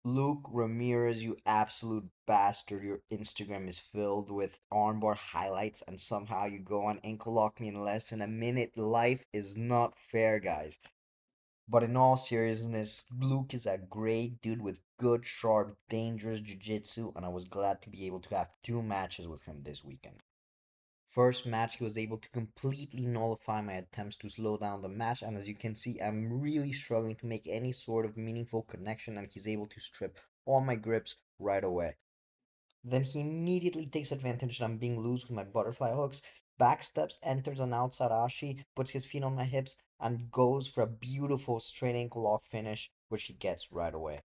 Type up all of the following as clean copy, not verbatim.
Luke Ramirez, you absolute bastard. Your Instagram is filled with armbar highlights, and somehow you go on ankle lock me in less than a minute. Life is not fair, guys. But in all seriousness, Luke is a great dude with good, sharp, dangerous jiu-jitsu, and I was glad to be able to have two matches with him this weekend. First match, he was able to completely nullify my attempts to slow down the match, and as you can see, I'm really struggling to make any sort of meaningful connection, and he's able to strip all my grips right away. Then he immediately takes advantage that I'm being loose with my butterfly hooks, backsteps, enters an outside ashi, puts his feet on my hips, and goes for a beautiful straight ankle lock finish, which he gets right away.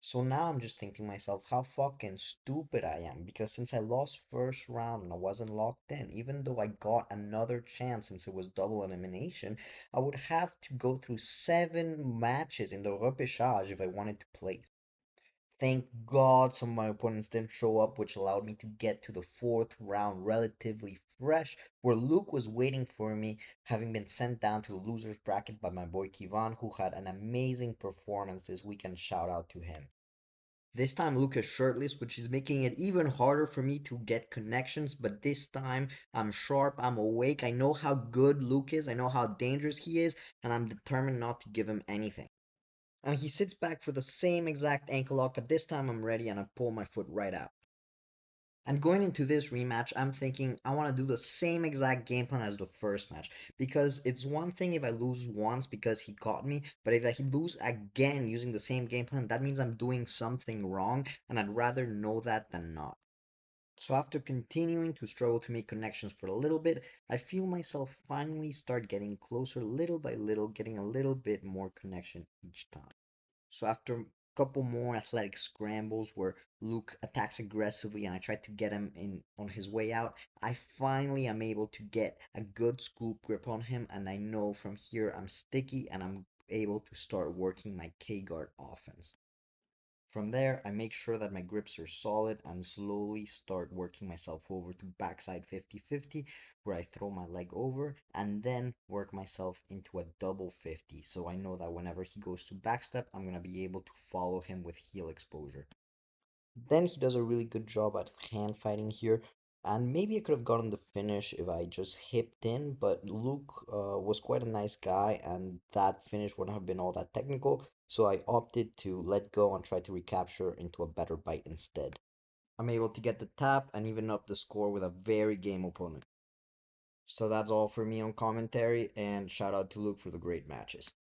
So now I'm just thinking to myself how fucking stupid I am because since I lost first round and I wasn't locked in, even though I got another chance since it was double elimination, I would have to go through 7 matches in the repechage if I wanted to place. Thank God some of my opponents didn't show up, which allowed me to get to the fourth round relatively fresh, where Luke was waiting for me, having been sent down to the loser's bracket by my boy Kivan, who had an amazing performance this weekend. Shout out to him. This time Luke is shirtless, which is making it even harder for me to get connections, but this time I'm sharp, I'm awake, I know how good Luke is, I know how dangerous he is, and I'm determined not to give him anything. And he sits back for the same exact ankle lock, but this time I'm ready and I pull my foot right out. And going into this rematch, I'm thinking I want to do the same exact game plan as the first match. Because it's one thing if I lose once because he caught me, but if I lose again using the same game plan, that means I'm doing something wrong, and I'd rather know that than not. So after continuing to struggle to make connections for a little bit, I feel myself finally start getting closer little by little, getting a little bit more connection each time. So after a couple more athletic scrambles where Luke attacks aggressively and I try to get him in on his way out, I finally am able to get a good scoop grip on him, and I know from here I'm sticky and I'm able to start working my K guard offense. From there, I make sure that my grips are solid and slowly start working myself over to backside 50-50, where I throw my leg over and then work myself into a double 50. So I know that whenever he goes to backstep, I'm going to be able to follow him with heel exposure. Then he does a really good job at hand fighting here. And maybe I could have gotten the finish if I just hipped in, but Luke was quite a nice guy, and that finish wouldn't have been all that technical, so I opted to let go and try to recapture into a better bite instead. I'm able to get the tap and even up the score with a very game opponent. So that's all for me on commentary, and shout out to Luke for the great matches.